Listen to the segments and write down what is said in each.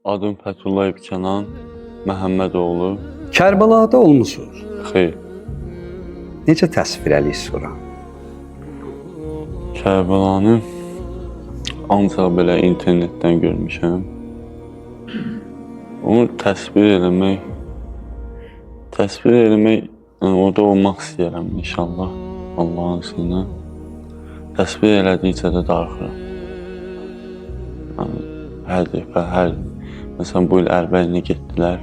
Adım Fəthullayev Kənan Məhəmmədoğlu. Kərbəlada olmusunuz. Xeyr. Necə təsvir edirsiniz ora? Kərbəlanı ancaq belə internetdən görmüşəm. Onu təsvir eləmək, yəni orada olmaq istəyirəm inşallah. Allahın iznilə. Təsvir elədikcə də darıxıram. Yəni, hər dəfə, məsələn, bu il Ərbəyinə getdilər.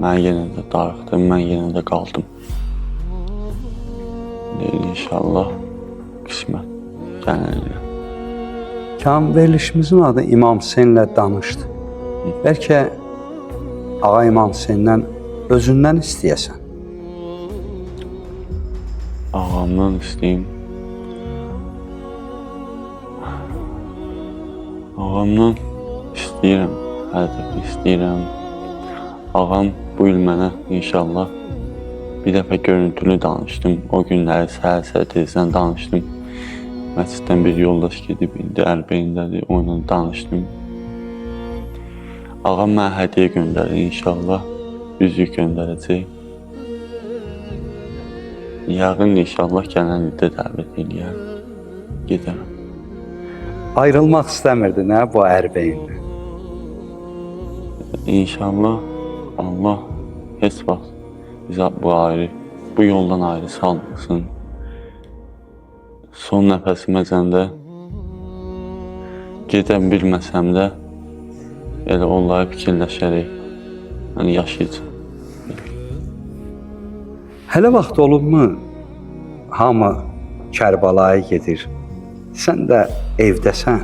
Mən yenə də darıxdım, mən yenə də qaldım. İnşallah qismət gələnə. Kam verilişimizin adı İmam Hüseynlə danışdı. Bəlkə Ağa İmam Hüseyndən özündən istəyəsən. Ağamdan istəyim. Ağamdan istəyirəm, hər dəfə istəyirəm. Ağam bu il mənə inşallah bir dəfə görüntülü danışdım. O günləri səhər tezdən danışdım. Məsciddən bir yoldaş gedib, indi Ərbəyindədir, onunla danışdım. Ağam mənə hədiyyə göndərir inşallah, üzük göndərəcək. Yağın inşallah gələn ildə dəvət eləyər, gedərəm. Ayrılmaq istəmirdi, nə bu Ərbəyində? İnşallah Allah heç vaxt bizə bu yoldan ayrı salmasın. Son nəfəsiməcən də gedən bilməsəm də elə onları fikirləşərək, yəni yaşayacağım. Hələ vaxt olubmu? Hamı Kərbəlaya gedir. Sən də evdəsən.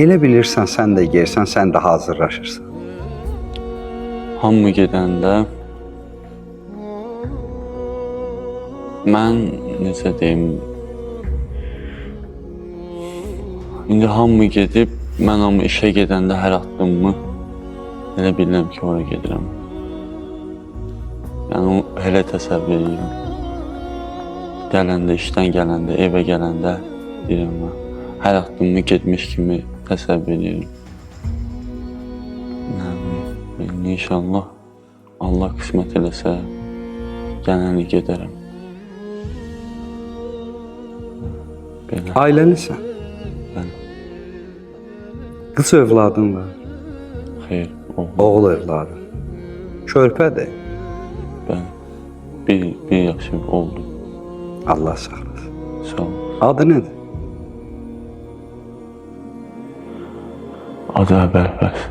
Elə bilirsən, sən də yersən, sən də hazırlaşırsan. Hamı gedəndə mən necə deyim, indi hamı gedib, mən amma işə gedəndə hər addımımı elə bilirəm ki, oraya gedirəm. Yəni, elə təsəvvür edirəm. Gələndə, işdən gələndə, evə gələndə deyirəm mən. Hər addımımı getmiş kimi təsəvvür edirəm. İnşallah Allah qismət eləsə, gələni gedərəm. Belə. Ailəlisən? Bəli. Qız övladın var? Xeyr, oğlum. Oğul övladı. Körpədir. Bəli. Bir yaşım oldu. Allah saxlasın. Sağ ol. Adı nədir? Adı Əbəlfəz.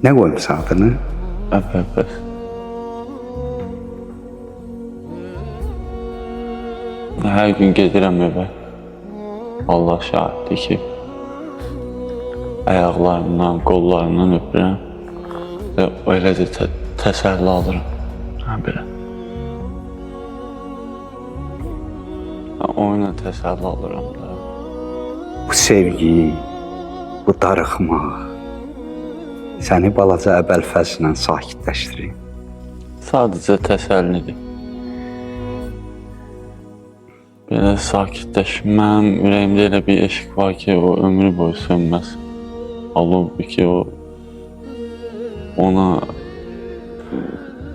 Nə qoymusan adını? Əbəlfəz. Hər gün gedirəm evə. Allah şahiddir ki, ayaqlarından, qollarından öpürəm və eləcə təsəlli alıram. Belə. Oyuna təsəlli alıram da. Bu sevgi, bu darıxmaq səni balaca Əbəlfəzlə sakitləşdirir. Sadəcə təsəllidir. Belə sakitləşməm, ürəyimdə elə bir eşq var ki, o ömrü boyu sönməz. Alovdur ki, ona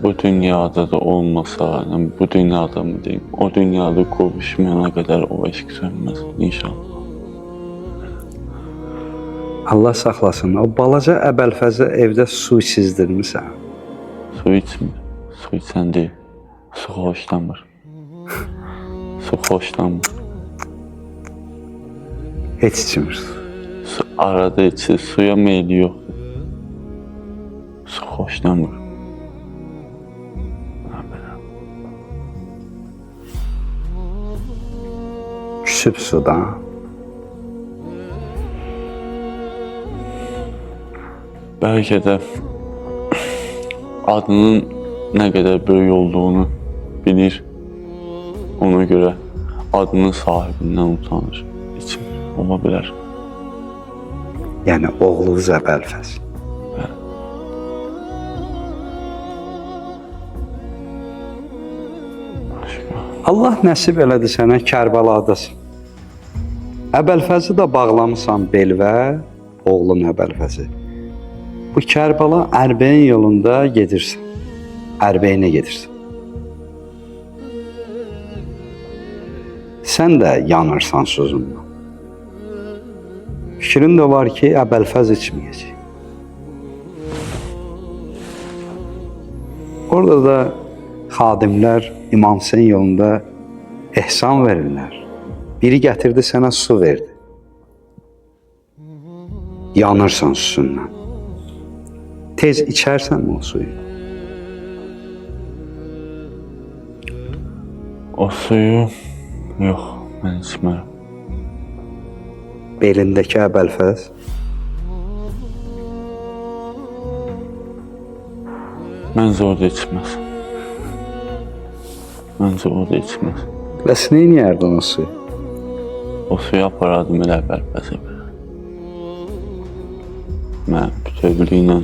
bu dünyada da olmasa, yəni bu dünyada mı deyim, o dünyada qovuşmayana qədər o eşq sönməz, inşallah. Allah saxlasın, o balaca Əbəlfəzə evdə su içizdirmisən. Su içmir, su içən deyil, su xoşlanmır. Su xoşlanmır. Heç içmir. Su arada içir, suya meyli yoxdur. Su xoşlanmır. Küsüb sudan. Bəlkə də adının nə qədər böyük olduğunu bilir. Ona görə adının sahibindən utanır, içmir. Ola bilər. Yəni oğlunuz Əbəlfəz. Allah nəsib elədi sənə Kərbəladasan. Əbəlfəzi də bağlamısan belvə, oğlun Əbəlfəzi. Bu Kərbəla Ərbəyin yolunda gedirsən. Ərbəyinə gedirsən. Sən də yanırsan sözündən. Fikrin də var ki, Əbəlfəz içməyəcək. Orada da xadimlər İmam Hüseyin yolunda ehsan verirlər. Biri gətirdi sənə su verdi. Yanırsan susundan. Tez içərsən o suyu. O suyu yox, mən içmərəm. Belindəki Əbəlfəz. Məncə o da içməz. Məncə o da içməz. Bəs nə edərdin o suyu? O suyu aparardım elə Əbəlfəzə belə. Mən bütövlüklə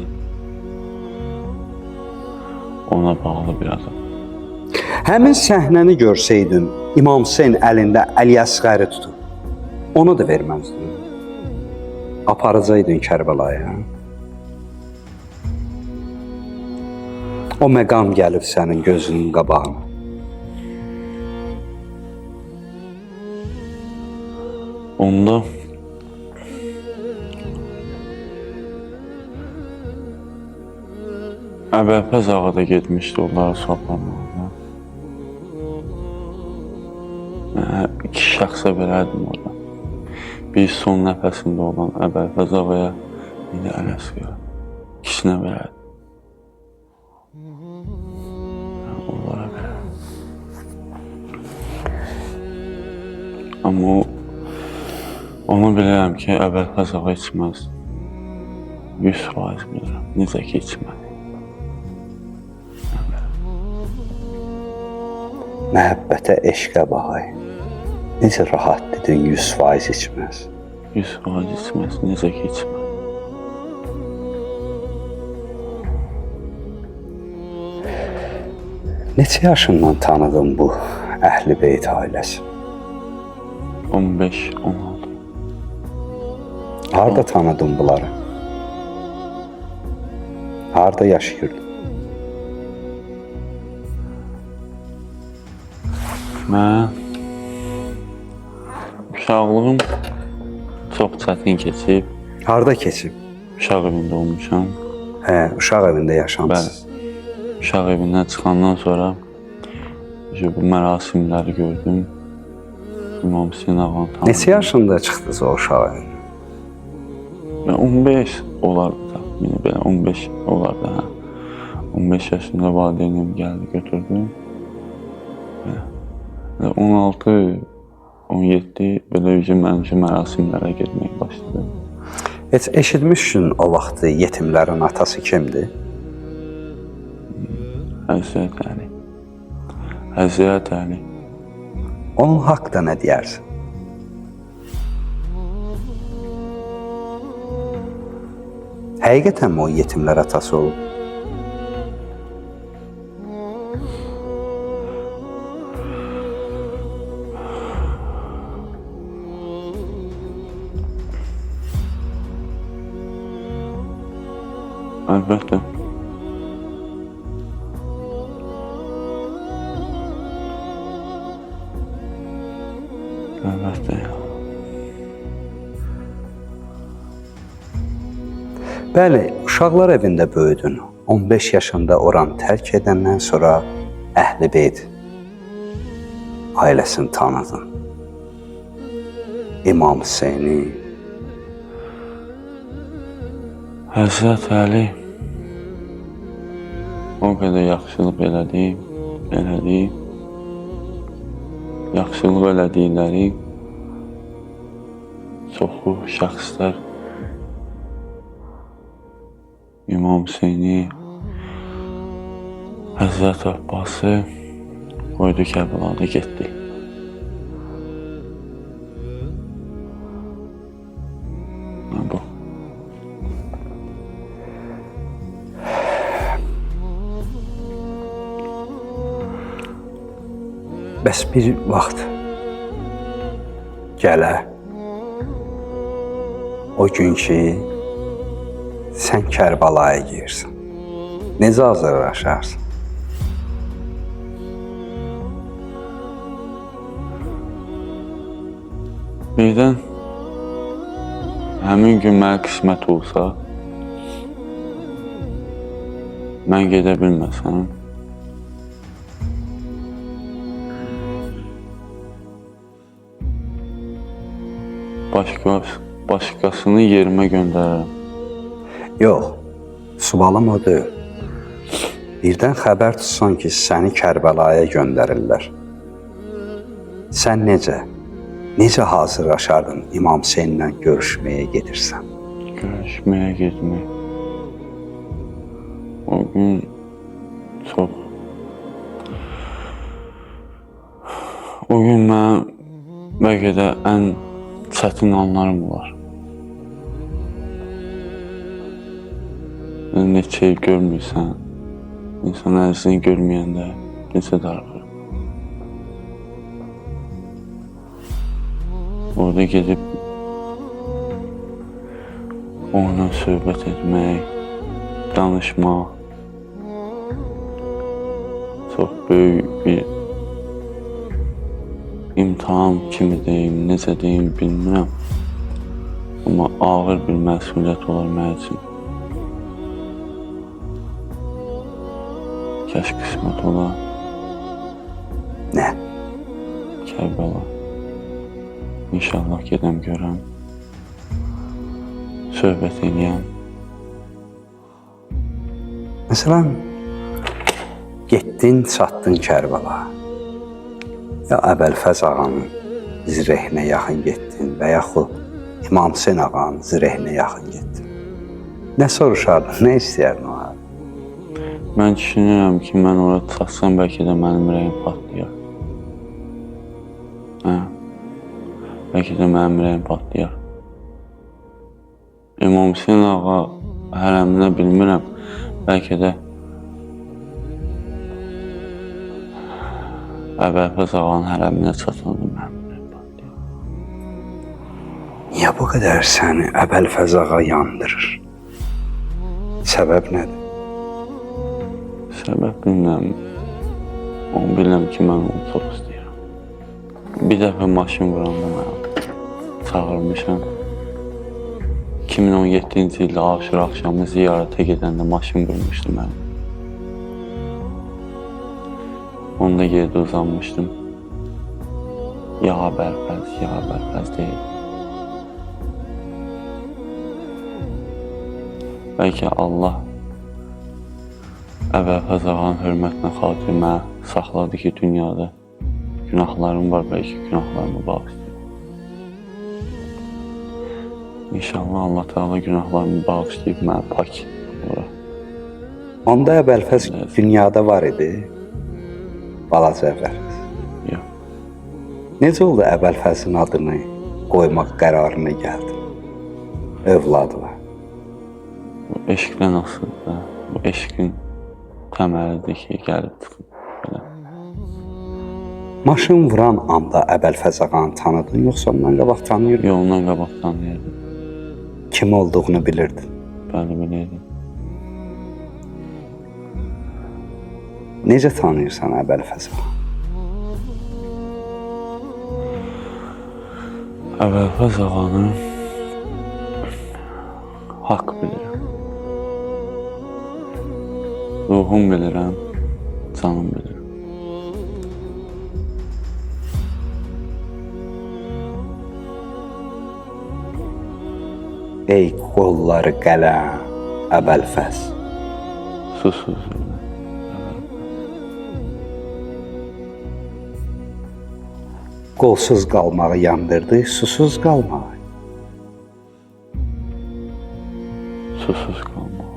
ona bağlı bir adam. Həmin səhnəni görsəydin, İmam Hüseyin əlində Əli-Əsğəri tutub, onu da verməzdin. Aparacaqdın Kərbəlaya. O məqam gəlib sənin gözünün qabağına. Onda Əbəlfəz ağa da getmişdi onlara su aparmağa. İki şəxsə verərdim orada. Bir son nəfəsində olan Əbəlfəz ağaya, bir də Əli-Əsğərə. İkisinə verərdim. Onlara verərdim. Amma onu bilirəm ki, Əbəlfəz ağa içməz. 100% bilirəm. Necə ki, içməz. Məhəbbətə, eşqə bahay. Necə rahat dedin 100% içməz. 100% içməz, necə ki içməz. Neçə yaşından tanıdın bu Əhl-i Beyt ailəsi? 15-16. Harada tanıdın bunları? Harada yaşayırdın? Mən uşaqlığım çox çətin keçib. Harada keçib? Uşaq evində olmuşam. Uşaq evində yaşamısınız. Bəli. Uşaq evindən çıxandan sonra bu mərasimləri gördüm. İmam Hüseyin ağanı tanıdım. Neçə yaşında çıxdınız o uşaq evindən? 15 olardı da. Yine belə 15 olardı. 15 yaşında valideynim gəldi, götürdü. 16, 17 belə mənim üçün mərasimlərə getməyə başladı. Heç eşitmişsin o vaxtı yetimlərin atası kimdir? Həzrət Əli. Həzrət Əli. Onun haqqında nə deyərsin? Həqiqətən o yetimlər atası olub? Əlbəttə. Əlbəttə. Bəli, uşaqlar evində böyüdün. 15 yaşında oranı tərk edəndən sonra Əhl-i Beyt ailəsini tanıdın. İmam Hüseyni. Həzrət Əli o qədər yaxşılıq elədi. Yaxşılıq elədikləri çoxu şəxslər İmam Hüseyni, Həzrət Abbası qoydu Kərbəlada getdi. Bu Bəs bir vaxt gələ o gün ki, sən Kərbalaya girsən. Necə hazırlaşarsan? Birdən həmin gün mənə qismət olsa, mən gedə bilməsəm, başqasını yerimə göndərərəm. Yox, sualım o deyil. Birdən xəbər tutsan ki, səni Kərbəlaya göndərirlər. Sən necə hazırlaşardın İmam Hüseynlə görüşməyə gedirsən? Görüşməyə getmək. O gün çox... O gün mənim bəlkə də ən çətin anlarım var. Neçə il görmürsən, insan əzini görməyəndə necə daralır. Orada gedib onunla söhbət etmək, danışmaq çox böyük bir imtahan kimi deyim, necə deyim bilmirəm. Amma ağır bir məsuliyyət olar mənim üçün. Kəş qismət ola. Nə? Kərbəla. İnşallah gedəm görəm. Söhbət edəyəm. Məsələn, getdin, çatdın Kərbəla. Ya Əbəlfəz ağanın zirəhinə yaxın getdin və yaxud İmam Hüseyn ağanın zirəhinə yaxın getdin. Nə soruşardın, nə istəyərdin o an? Mən düşünürəm ki, mən orada çatsam bəlkə də mənim ürəyim patlayar. Bəlkə də mənim ürəyim patlayar. İmam Hüseyn ağa hərəminə bilmirəm, bəlkə də Əbəlfəz ağanın hərəminə çatanda mənim ürəyim patlayar. Niyə bu qədər səni Əbəlfəz ağa yandırır? Səbəb nədir? Səbəb bilmirəm. Onu bilirəm ki, mən onu çox istəyirəm. Bir dəfə maşın vuranda mən çağırmışam. 2017-ci ildə Aşura axşamı ziyarətə gedəndə maşın vurmuşdu mənim. Onda yerdə uzanmışdım. Ya Əbəlfəz deyil. Bəlkə Allah Əbəlfəz ağanın hörmətinə xatir mənə saxladı ki, dünyada günahlarım var, bəlkə günahlarımı bağışlayır. İnşallah Allah Teala günahlarımı bağışlayıb mənə pak olar. Onda Əbəlfəz dünyada var idi, balaca Əbəlfəz. Yox. Necə oldu Əbəlfəzin adını qoymaq qərarına gəldin? Övladı var. Bu eşqdən asılıdır. Bu eşqin təməlidir ki, gəlib çıxıb. Maşın vuran anda Əbəlfəz ağanı tanıdın, yoxsa ondan qabaq tanıyırdın? Yox, ondan qabaq tanıyırdım. Kim olduğunu bilirdin? Bəli, bilirdim. Necə tanıyırsan Əbəlfəz ağanı? Əbəlfəz ağanı haqq bilirəm. Ruhum bilirəm, canım bilirəm. Ey qolları qələm, Əbəlfəz. Susuz. Qolsuz qalmağı yandırdı, susuz qalmağı. Susuz qalmağı.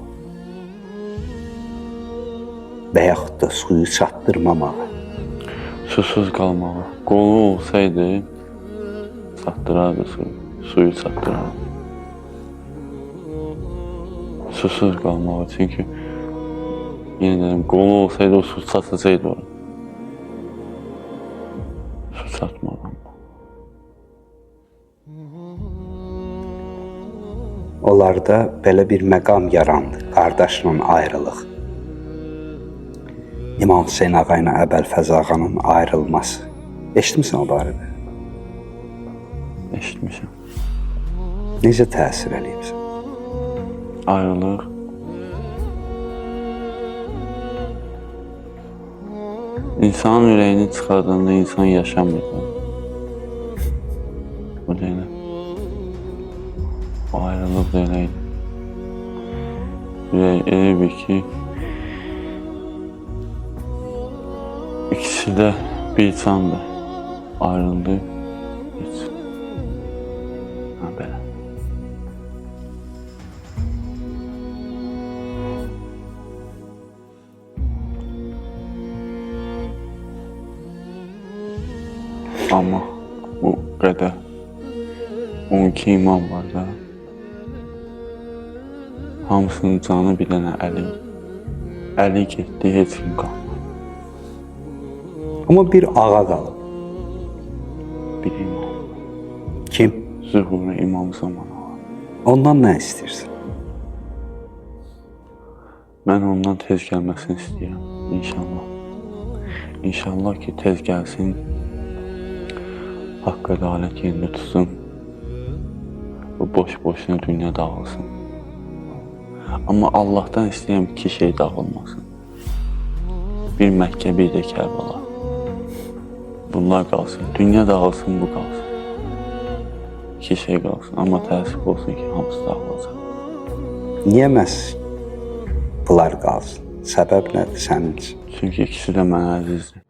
Və yaxud da suyu çatdırmamağı. Susuz qalmağı. Qolu olsaydı, çatdırardı suyu çatdırardı. Susuz qalmağı, çünki yenə deyim, qolu olsaydı o su çatacaqdı ona. çatmaram. Onlarda belə bir məqam yarandı, qardaşla ayrılıq. İmam Hüseyn ağa ilə Əbəlfəz ağanın ayrılması. Eşitmisən o barədə? Eşitmişəm. Necə təsir eləyibsən? Ayrılıq. İnsanın ürəyini çıxardığında insan yaşamır. Bu deyil. O ayrılıq da elə idi. Elə bir ki, ikisi də bir candı. Ayrıldı. Heç. Ha, belə. Amma bu qədər 12 imam var da. Hamısının canı bir dənə Əli. Əli getdi, heç kim qalmadı. Amma bir ağa qalıb. Bir imam. Kim? Zühuri imam zamanı var. Ondan nə istəyirsən? Mən ondan tez gəlməsini istəyirəm. İnşallah. İnşallah ki, tez gəlsin. Haqq ədalət yerində tutsun. Bu boş-boşuna dünya dağılsın. Amma Allahdan istəyirəm ki, şey dağılmasın. Bir Məkkə, bir də Kərbəla. Bunlar qalsın. Dünya dağılsın, bu qalsın. İki şey qalsın. Amma təəssüf olsun ki, hamısı dağılacaq. Niyə məhz bunlar qalsın? Səbəb nədir sənin üçün? Çünki ikisi də mənə əzizdir.